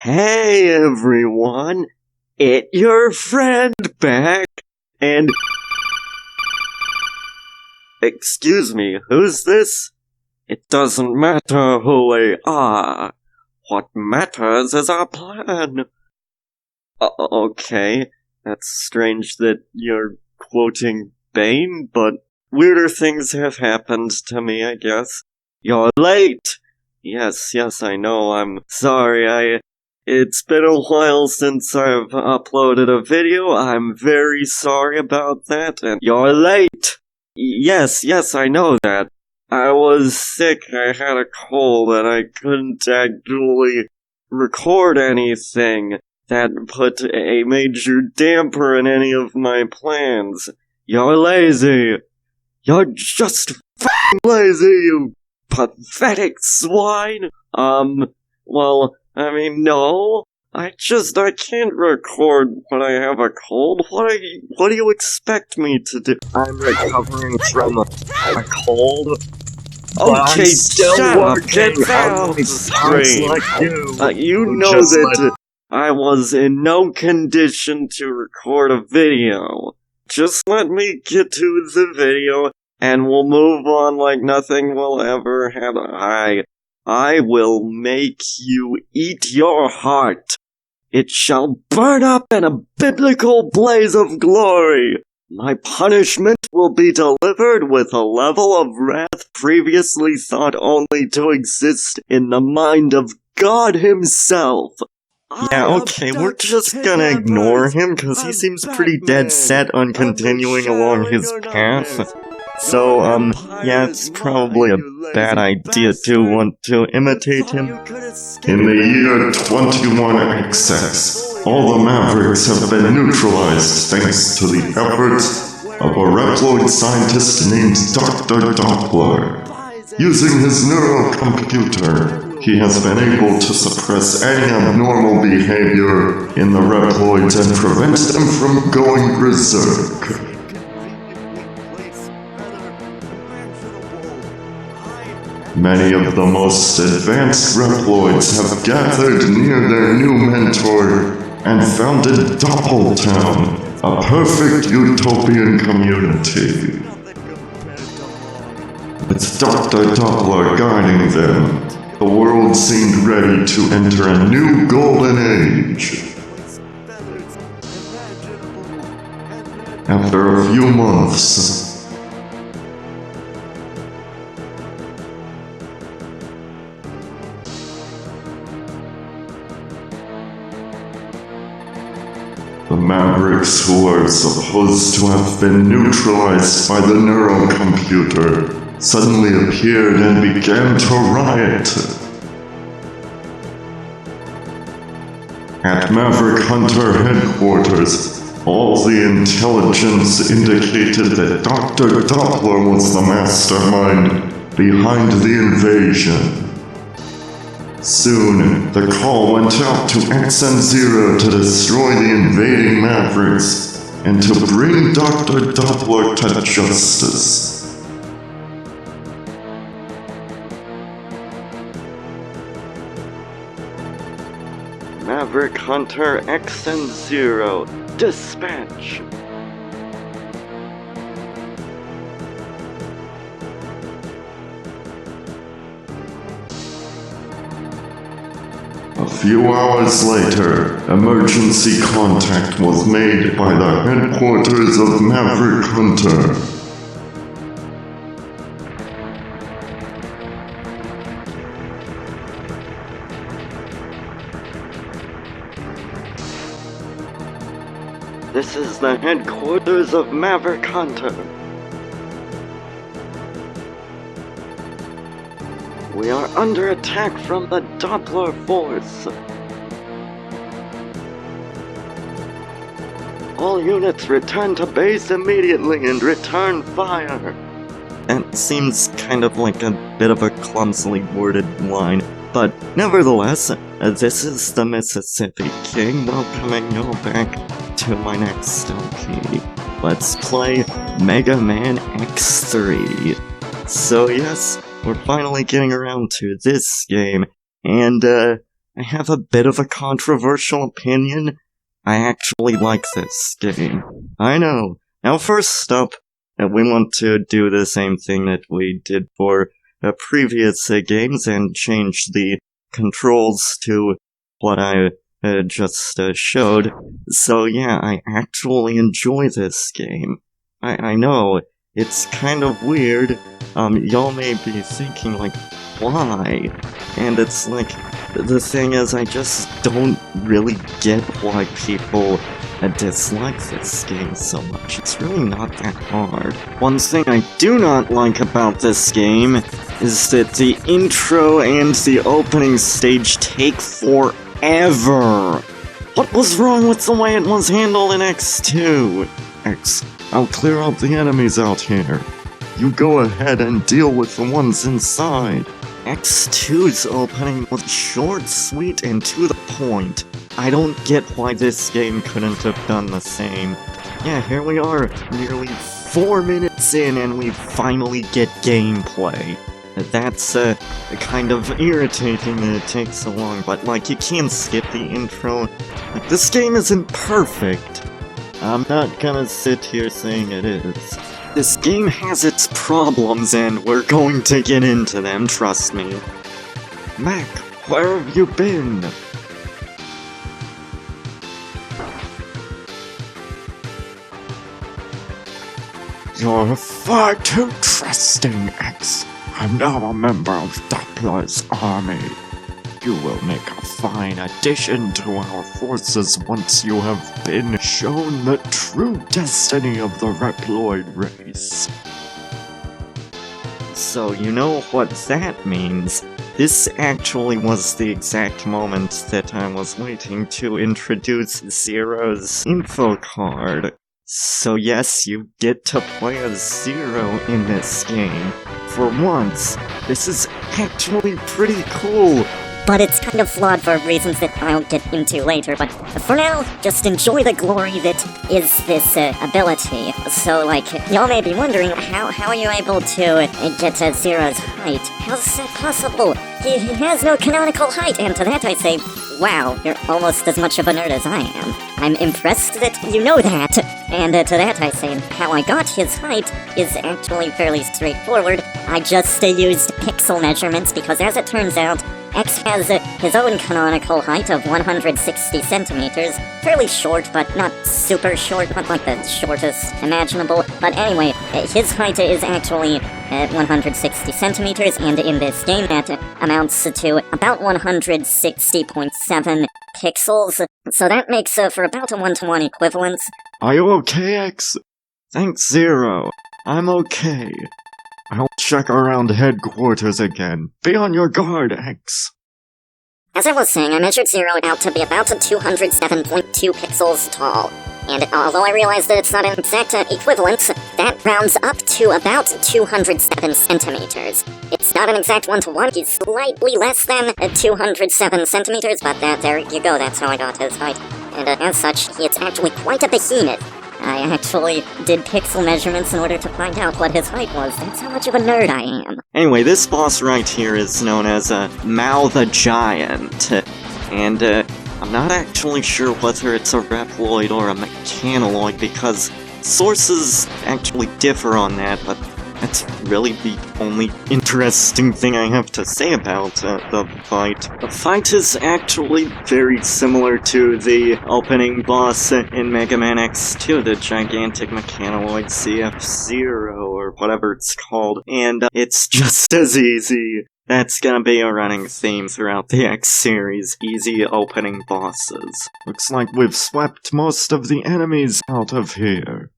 Hey everyone, it's your friend back, and... Excuse me, who's this? It doesn't matter who we are. What matters is our plan. Okay, that's strange that you're quoting Bane, but weirder things have happened to me, I guess. You're late! Yes, I know, I'm sorry, It's been a while since I've uploaded a video. I'm very sorry about that, and you're late! Yes, I know that. I was sick, I had a cold, and I couldn't actually record anything that put a major damper in any of my plans. You're lazy! You're just f***ing lazy, you pathetic swine! Well, I mean, no. I can't record when I have a cold. What do you expect me to do? I'm recovering from a cold. Okay, shut up, get that off the screen. You know that I was in no condition to record a video. Just let me get to the video, and we'll move on like nothing will ever happen. I will make you eat your heart. It shall burn up in a biblical blaze of glory. My punishment will be delivered with a level of wrath previously thought only to exist in the mind of God himself. Yeah, okay, we're just gonna ignore him because he seems pretty dead set on continuing along his path. So, yeah, it's probably a bad idea to want to imitate him. In the year 21XX, all the Mavericks have been neutralized thanks to the efforts of a Reploid scientist named Dr. Doppler. Using his neurocomputer, he has been able to suppress any abnormal behavior in the Reploids and prevent them from going berserk. Many of the most advanced Reploids have gathered near their new mentor and founded Doppeltown, a perfect utopian community. With Dr. Doppler guiding them, the world seemed ready to enter a new golden age. After a few months, the Mavericks, who are supposed to have been neutralized by the neurocomputer, suddenly appeared and began to riot. At Maverick Hunter headquarters, all the intelligence indicated that Dr. Doppler was the mastermind behind the invasion. Soon, the call went out to XN0 to destroy the invading Mavericks and to bring Dr. Doppler to justice. Maverick Hunter XN0, dispatch. A few hours later, emergency contact was made by the headquarters of Maverick Hunter. This is the headquarters of Maverick Hunter. We are under attack from the Doppler force. All units return to base immediately and return fire. That seems kind of like a bit of a clumsily worded line, but nevertheless, this is the Mississippi King welcoming you back to my next LP. Let's play Mega Man X3. So yes, we're finally getting around to this game, and I have a bit of a controversial opinion. I actually like this game. I know. Now first up, we want to do the same thing that we did for previous games and change the controls to what I just showed. So yeah, I actually enjoy this game. I know, it's kind of weird. Y'all may be thinking, like, why? And it's like, the thing is, I just don't really get why people dislike this game so much. It's really not that hard. One thing I do not like about this game is that the intro and the opening stage take forever. What was wrong with the way it was handled in X2? X, I'll clear out the enemies out here. You go ahead and deal with the ones inside. X2's opening was short, sweet, and to the point. I don't get why this game couldn't have done the same. Yeah, here we are, nearly 4 minutes in, and we finally get gameplay. That's kind of irritating that it takes so long, but like, you can't skip the intro. Like, this game isn't perfect. I'm not gonna sit here saying it is. This game has its problems, and we're going to get into them, trust me. Mac, where have you been? You're far too trusting, X. I'm now a member of Doppler's army. You will make a fine addition to our forces once you have been shown the true destiny of the Reploid race. So you know what that means. This actually was the exact moment that I was waiting to introduce Zero's info card. So yes, you get to play as Zero in this game. For once, this is actually pretty cool. But it's kind of flawed for reasons that I'll get into later, but for now, just enjoy the glory that is this ability. So, like, y'all may be wondering, how are you able to get to Zero's height? How's that possible? He has no canonical height, and to that I say, wow, you're almost as much of a nerd as I am. I'm impressed that you know that. And to that I say, how I got his height is actually fairly straightforward. I just used pixel measurements because, as it turns out, X has his own canonical height of 160 centimeters. Fairly short, but not super short, not like the shortest imaginable. But anyway, his height is actually 160 centimeters, and in this game that amounts to about 160.7 pixels. So that makes for about a 1-to-1 equivalence. Are you okay, X? Thanks, Zero. I'm okay. I'll check around headquarters again. Be on your guard, X. As I was saying, I measured Zero out to be about 207.2 pixels tall. And although I realize that it's not an exact equivalence, that rounds up to about 207 centimeters. It's not an exact 1-to-1, he's slightly less than 207 centimeters, but there you go, that's how I got his height. And as such, it's actually quite a behemoth. I actually did pixel measurements in order to find out what his height was. That's how much of a nerd I am. Anyway, this boss right here is known as Maoh the Giant. And I'm not actually sure whether it's a Reploid or a Mechanoid, because sources actually differ on that, but that's really the only interesting thing I have to say about the fight. The fight is actually very similar to the opening boss in Mega Man X2, the gigantic mechanoid CF0, or whatever it's called, and it's just as easy. That's gonna be a running theme throughout the X series, easy opening bosses. Looks like we've swept most of the enemies out of here.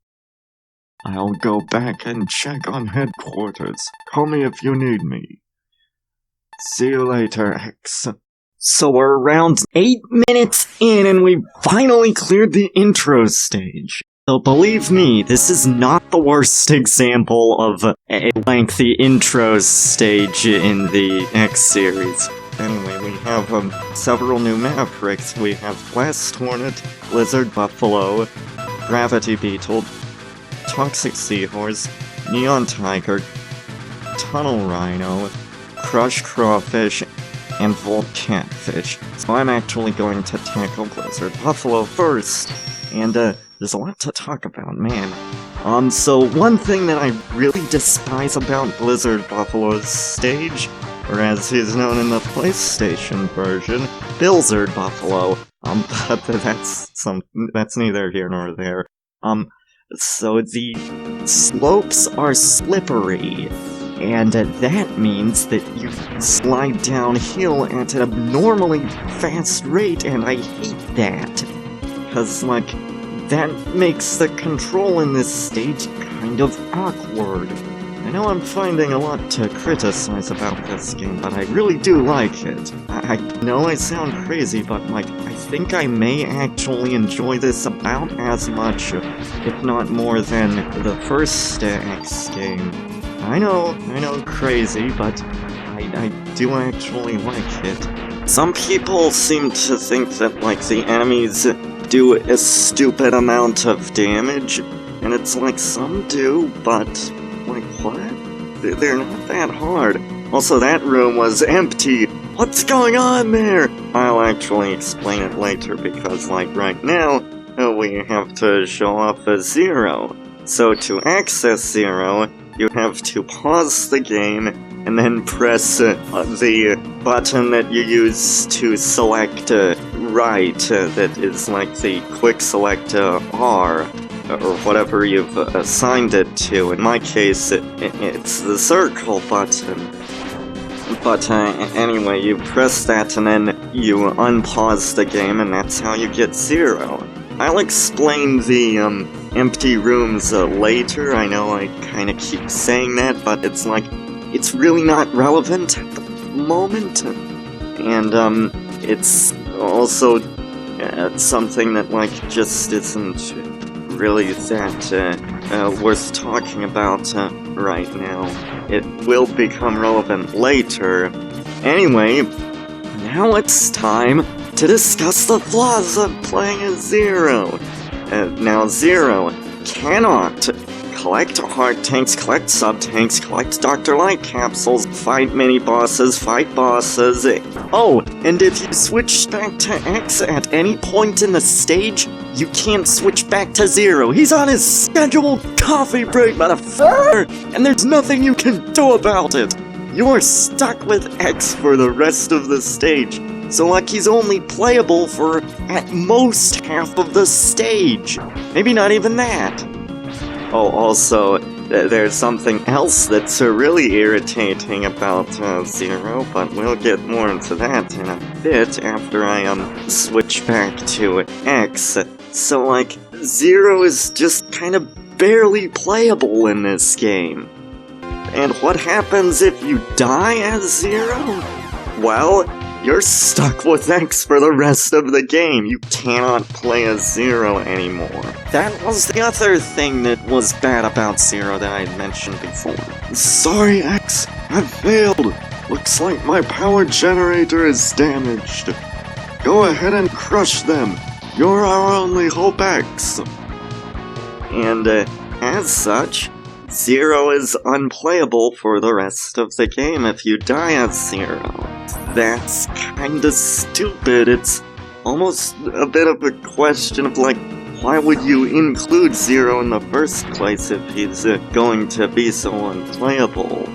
I'll go back and check on headquarters. Call me if you need me. See you later, X. So we're around 8 minutes in and we've finally cleared the intro stage. So believe me, this is not the worst example of a lengthy intro stage in the X series. Anyway, we have several new Mavericks. We have Blast Hornet, Lizard Buffalo, Gravity Beetle, Toxic Seahorse, Neon Tiger, Tunnel Rhino, Crush Crawfish, and Volt Catfish. So I'm actually going to tackle Blizzard Buffalo first. And, there's a lot to talk about, man. So one thing that I really despise about Blizzard Buffalo's stage, or as he's known in the PlayStation version, Blizzard Buffalo. But that's neither here nor there. So the slopes are slippery, and that means that you slide downhill at an abnormally fast rate, and I hate that. Cause, like, that makes the control in this stage kind of awkward. I know I'm finding a lot to criticize about this game, but I really do like it. I know I sound crazy, but, like, I think I may actually enjoy this about as much, if not more than the first X game. I know, crazy, but I do actually like it. Some people seem to think that, like, the enemies do a stupid amount of damage, and it's like, some do, but, like, what? They're not that hard. Also, that room was empty. What's going on there? I'll actually explain it later, because, like, right now, we have to show off a Zero. So to access Zero, you have to pause the game, and then press the button that you use to select right, that is like the quick select R, or whatever you've assigned it to. In my case, it's the circle button. But anyway, you press that and then you unpause the game, and that's how you get Zero. I'll explain the empty rooms later. I know I kinda keep saying that, but it's like, it's really not relevant at the moment. And it's also something that, like, just isn't really that worth talking about right now. It will become relevant later. Anyway, now it's time to discuss the flaws of playing as Zero. Now, Zero cannot collect heart tanks, collect sub-tanks, collect Dr. Light capsules, fight mini-bosses, fight bosses. Oh, and if you switch back to X at any point in the stage, you can't switch back to Zero. He's on his scheduled coffee break, motherfucker! And there's nothing you can do about it! You're stuck with X for the rest of the stage. So, like, he's only playable for, at most, half of the stage. Maybe not even that. Oh, also, there's something else that's really irritating about Zero, but we'll get more into that in a bit after I switch back to X. So, like, Zero is just kind of barely playable in this game. And what happens if you die as Zero? Well, you're stuck with X for the rest of the game. You cannot play as Zero anymore. That was the other thing that was bad about Zero that I mentioned before. Sorry, X. I failed. Looks like my power generator is damaged. Go ahead and crush them. You're our only hope, X. And, as such, Zero is unplayable for the rest of the game if you die as Zero. That's kinda stupid. It's almost a bit of a question of, like, why would you include Zero in the first place if he's going to be so unplayable?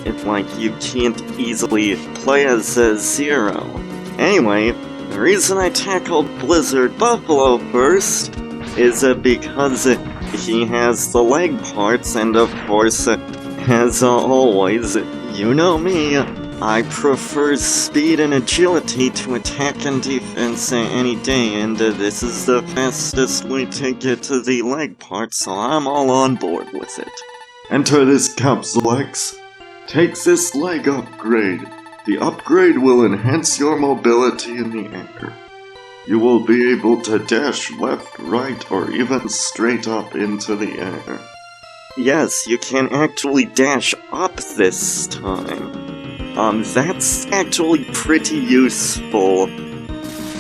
If, like, you can't easily play as Zero. Anyway, the reason I tackled Blizzard Buffalo first is because he has the leg parts, and of course, as always, you know me, I prefer speed and agility to attack and defense any day, and this is the fastest way to get to the leg part, so I'm all on board with it. Enter this capsule, X. Take this leg upgrade. The upgrade will enhance your mobility in the air. You will be able to dash left, right, or even straight up into the air. Yes, you can actually dash up this time. That's actually pretty useful.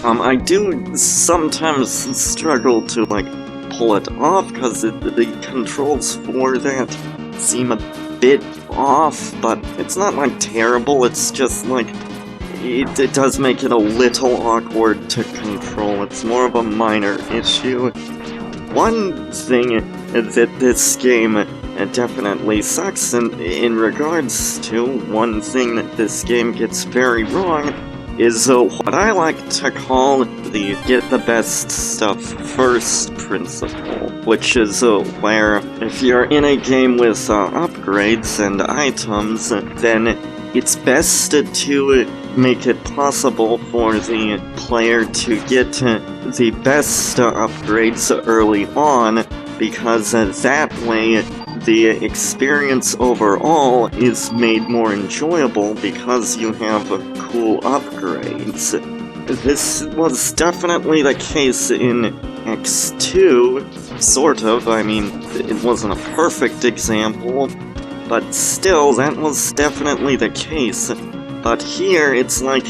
I do sometimes struggle to, like, pull it off, because the controls for that seem a bit off, but it's not, like, terrible. It's just, like, it does make it a little awkward to control. It's more of a minor issue. One thing that this game definitely sucks in regards to, one thing that this game gets very wrong, is what I like to call the get the best stuff first principle, which is where if you're in a game with upgrades and items, then it's best to make it possible for the player to get the best upgrades early on, because that way the experience overall is made more enjoyable because you have cool upgrades. This was definitely the case in X2, sort of. I mean, it wasn't a perfect example, but still, that was definitely the case. But here, it's like,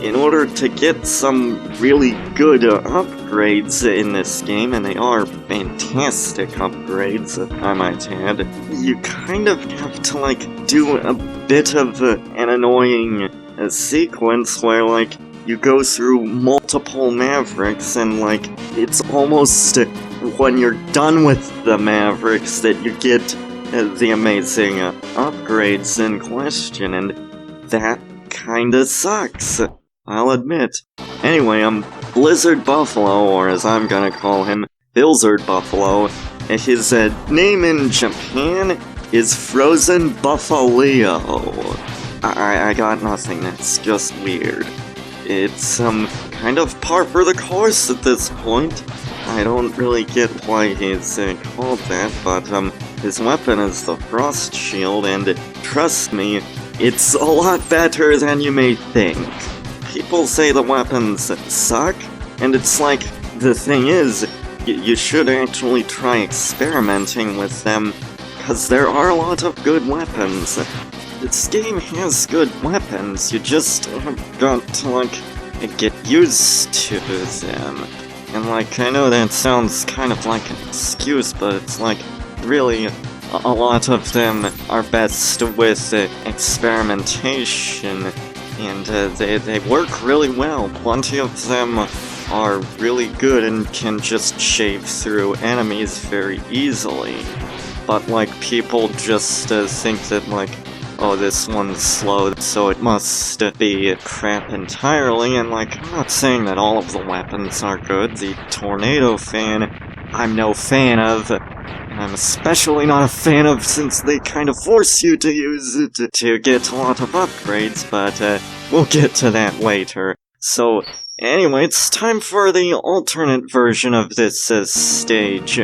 in order to get some really good upgrades in this game, and they are fantastic upgrades, I might add, you kind of have to, like, do a bit of an annoying sequence where, like, you go through multiple Mavericks, and, like, it's almost when you're done with the Mavericks that you get the amazing upgrades in question, and that kinda sucks, I'll admit. Anyway, Blizzard Buffalo, or as I'm gonna call him, Blizzard Buffalo, his name in Japan is Frozen Buffalo. I got nothing, that's just weird. It's, kind of par for the course at this point. I don't really get why he's called that, but, his weapon is the Frost Shield, and trust me, it's a lot better than you may think. People say the weapons suck, and it's like, the thing is, you should actually try experimenting with them, because there are a lot of good weapons. This game has good weapons, you just have got to, like, get used to them. And, like, I know that sounds kind of like an excuse, but it's like, really, a lot of them are best with experimentation, and they work really well. Plenty of them are really good and can just shave through enemies very easily. But, like, people just think that, like, oh, this one's slow, so it must be crap entirely, and, like, I'm not saying that all of the weapons are good. The Tornado Fan, I'm no fan of, and I'm especially not a fan of since they kind of force you to use it to get a lot of upgrades, but we'll get to that later. So, anyway, it's time for the alternate version of this stage.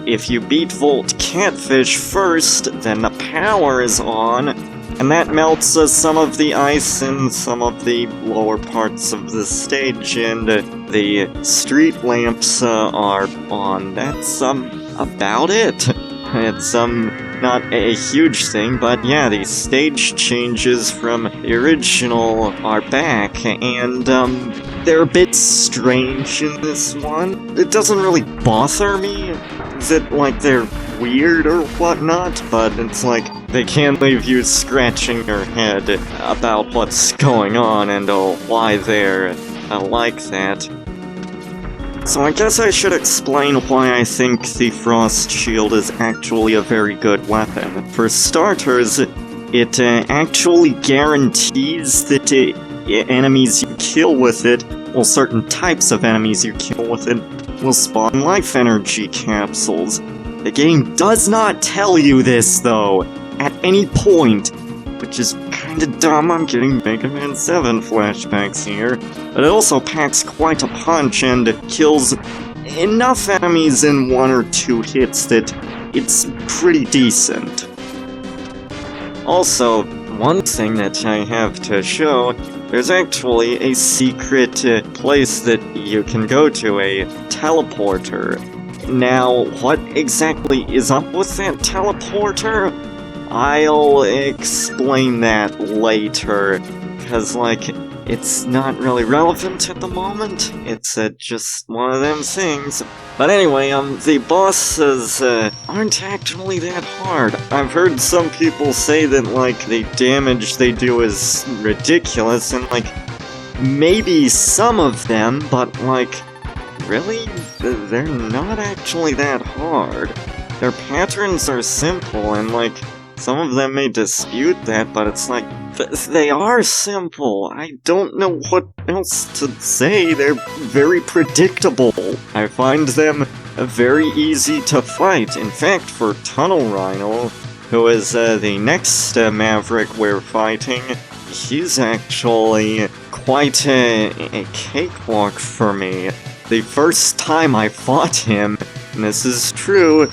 If you beat Volt Catfish first, then the power is on, and that melts some of the ice in some of the lower parts of the stage, and the street lamps are on. That's, about it. It's, not a huge thing, but yeah, the stage changes from the original are back, and, they're a bit strange in this one. It doesn't really bother me. Is it like they're weird or whatnot? But it's like they can leave you scratching your head about what's going on and why they're like that. So I guess I should explain why I think the Frost Shield is actually a very good weapon. For starters, it actually guarantees that enemies you kill with it, well, certain types of enemies you kill with it, will spawn life energy capsules. The game does not tell you this, though, at any point, which is kinda dumb. I'm getting Mega Man 7 flashbacks here. But it also packs quite a punch and kills enough enemies in 1 or 2 hits that it's pretty decent. Also, one thing that I have to show, there's actually a secret place that you can go to, a teleporter. Now, what exactly is up with that teleporter? I'll explain that later, because, like, it's not really relevant at the moment. It's just one of them things. But anyway, the bosses, aren't actually that hard. I've heard some people say that, like, the damage they do is ridiculous, and, like, maybe some of them, but, like, really? They're not actually that hard. Their patterns are simple, and, like, some of them may dispute that, but it's like, they are simple. I don't know what else to say. They're very predictable. I find them very easy to fight. In fact, for Tunnel Rhino, who is the next Maverick we're fighting, he's actually quite a cakewalk for me. The first time I fought him, and this is true,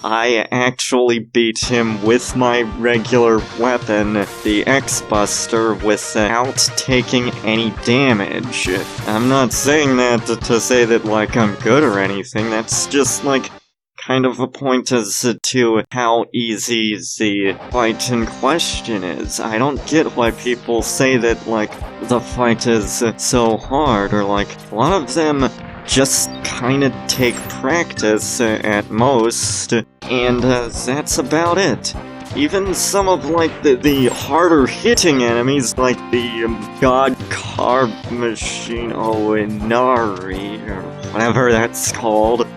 I actually beat him with my regular weapon, the X-Buster, without taking any damage. I'm not saying that to say that, like, I'm good or anything, that's just, like, kind of a point as to how easy the fight in question is. I don't get why people say that, like, the fight is so hard, or, like, a lot of them just kinda take practice at most, and that's about it. Even some of, like, the harder hitting enemies, like the God Carb Machine Oinari, or whatever that's called,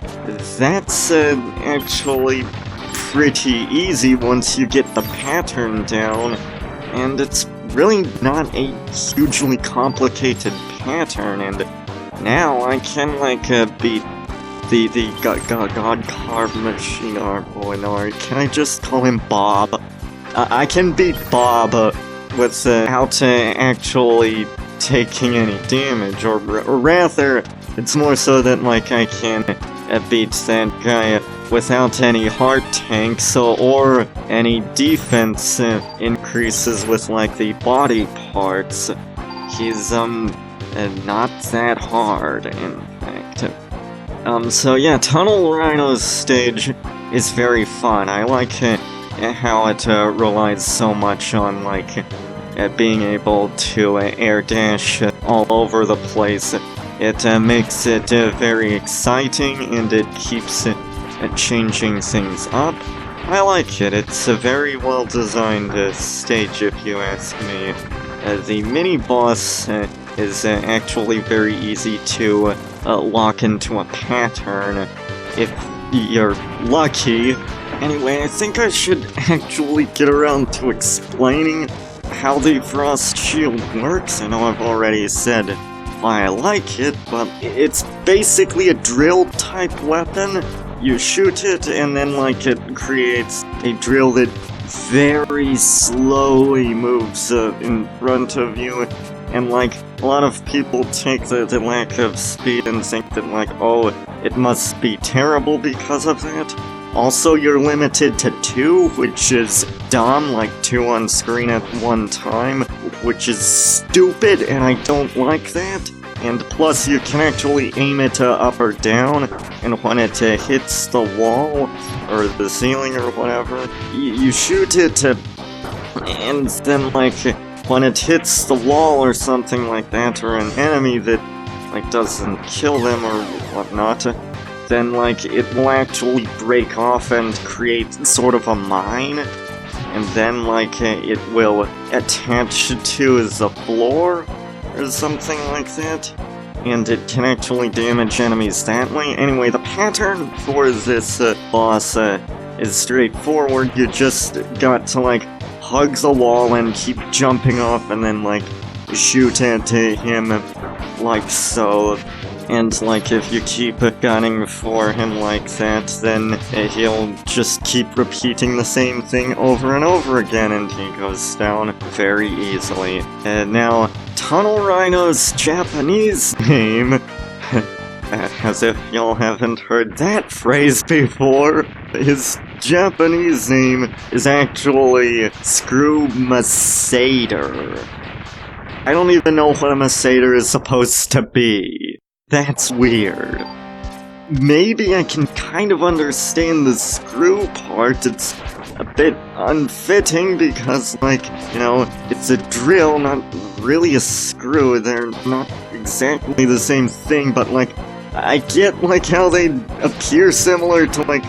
that's actually pretty easy once you get the pattern down, and it's really not a hugely complicated pattern, and now I can, like, beat the God Carb Machine Oinari. Can I just call him Bob? I can beat Bob without actually taking any damage, or rather, it's more so that, like, I can beat that guy without any heart tanks or any defense increases with, like, the body parts. He's, not that hard, in fact. So yeah, Tunnel Rhino's stage is very fun. I like how it relies so much on, like, being able to air dash all over the place. It makes it very exciting, and it keeps changing things up. I like it. It's a very well-designed stage, if you ask me. The mini-boss is actually very easy to lock into a pattern if you're lucky. Anyway, I think I should actually get around to explaining how the Frost Shield works. I know I've already said why I like it, but it's basically a drill-type weapon. You shoot it, and then, like, it creates a drill that very slowly moves in front of you, and, like, a lot of people take the lack of speed and think that, like, oh, it must be terrible because of that. Also, you're limited to 2, which is dumb, like 2 on screen at one time, which is stupid, and I don't like that. And plus, you can actually aim it up or down, and when it hits the wall, or the ceiling, or whatever, you shoot it, and then, like, when it hits the wall or something like that, or an enemy that, like, doesn't kill them or whatnot, then, like, it will actually break off and create sort of a mine, and then, like, it will attach to the floor, or something like that, and it can actually damage enemies that way. Anyway, the pattern for this boss is straightforward. You just got to, like, hug the wall and keep jumping off, and then, like, shoot at him like so. And, like, if you keep gunning for him like that, then he'll just keep repeating the same thing over and over again, and he goes down very easily. And now, Tunnel Rhino's Japanese name, as if y'all haven't heard that phrase before, his Japanese name is actually Screw Masader. I don't even know what a Masader is supposed to be. That's weird. Maybe I can kind of understand the screw part. It's a bit unfitting because, like, you know, it's a drill, not really a screw. They're not exactly the same thing, but, like, I get, like, how they appear similar to, like,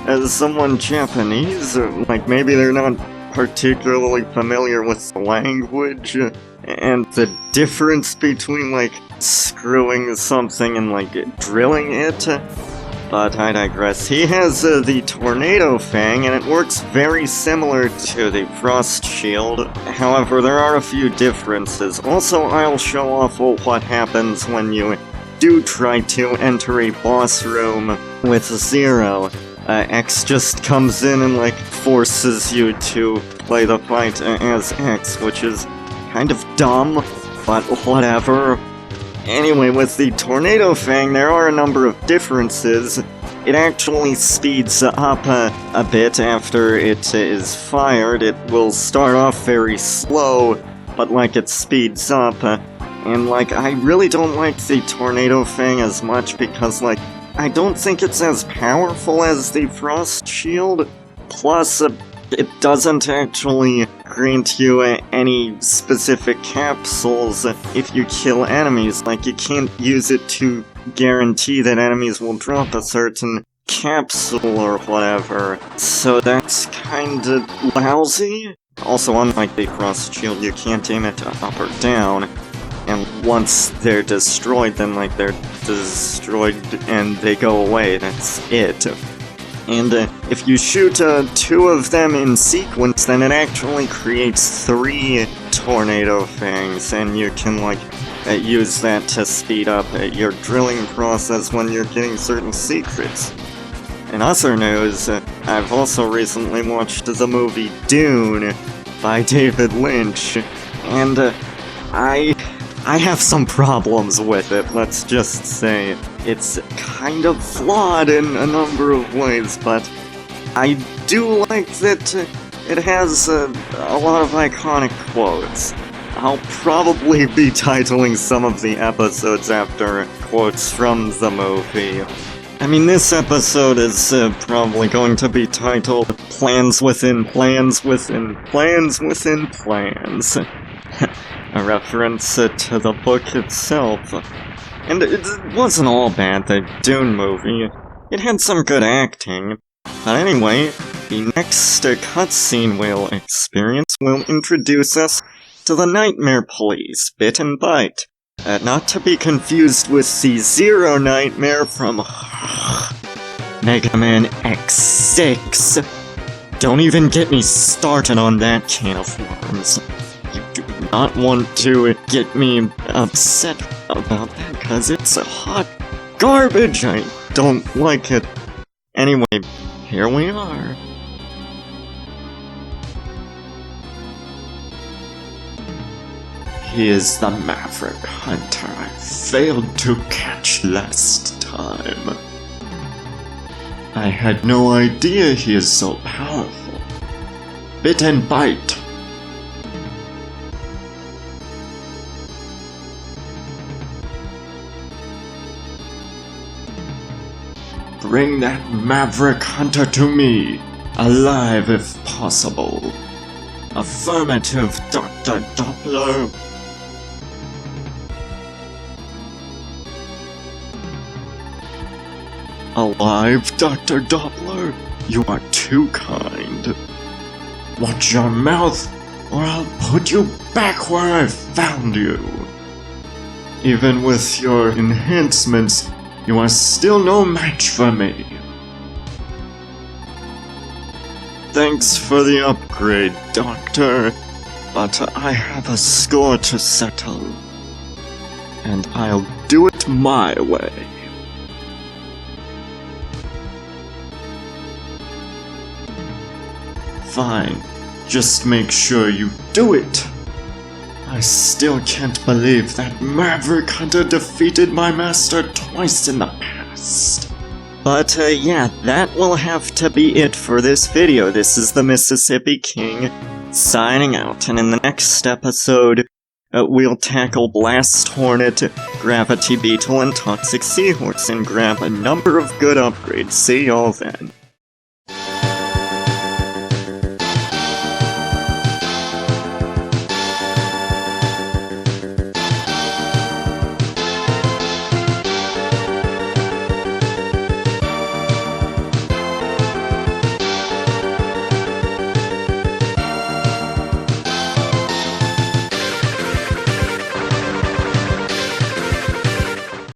as someone Japanese, or, like, maybe they're not particularly familiar with the language, and the difference between, like, screwing something and, like, drilling it. But I digress. He has the Tornado Fang, and it works very similar to the Frost Shield. However, there are a few differences. Also, I'll show off what happens when you do try to enter a boss room with Zero. X just comes in and, like, forces you to play the fight as X, which is kind of dumb, but whatever. Anyway, with the Tornado Fang, there are a number of differences. It actually speeds up a bit after it is fired. It will start off very slow, but, like, it speeds up. And, like, I really don't like the Tornado Fang as much because, like, I don't think it's as powerful as the Frost Shield. Plus, it doesn't actually grant you any specific capsules if you kill enemies. Like, you can't use it to guarantee that enemies will drop a certain capsule or whatever. So that's kinda lousy. Also, unlike the Frost Shield, you can't aim it up or down. And once they're destroyed, then, like, they're destroyed and they go away. That's it. And if you shoot 2 of them in sequence, then it actually creates 3 Tornado Fangs, and you can, like, use that to speed up your drilling process when you're getting certain secrets. In other news, I've also recently watched the movie Dune by David Lynch, and I have some problems with it, let's just say. It's kind of flawed in a number of ways, but I do like that it has a lot of iconic quotes. I'll probably be titling some of the episodes after quotes from the movie. I mean, this episode is probably going to be titled Plans Within Plans Within Plans Within Plans. A reference to the book itself. And it wasn't all bad, the Dune movie. It had some good acting. But anyway, the next cutscene we'll experience will introduce us to the Nightmare Police, Bit and Byte. Not to be confused with the Zero Nightmare from Mega Man X6. Don't even get me started on that can of worms. You do not want to get me upset about that, because it's hot garbage. I don't like it. Anyway, here we are. He is the Maverick Hunter I failed to catch last time. I had no idea he is so powerful. Bit and Byte. Bring that Maverick Hunter to me, alive if possible. Affirmative, Dr. Doppler. Alive, Dr. Doppler? You are too kind. Watch your mouth, or I'll put you back where I found you. Even with your enhancements, you are still no match for me. Thanks for the upgrade, Doctor, but I have a score to settle, and I'll do it my way. Fine, just make sure you do it. I still can't believe that Maverick Hunter defeated my master twice in the past. But yeah, that will have to be it for this video. This is the Mississippi King signing out, and in the next episode, we'll tackle Blast Hornet, Gravity Beetle, and Toxic Seahorse, and grab a number of good upgrades. See y'all then.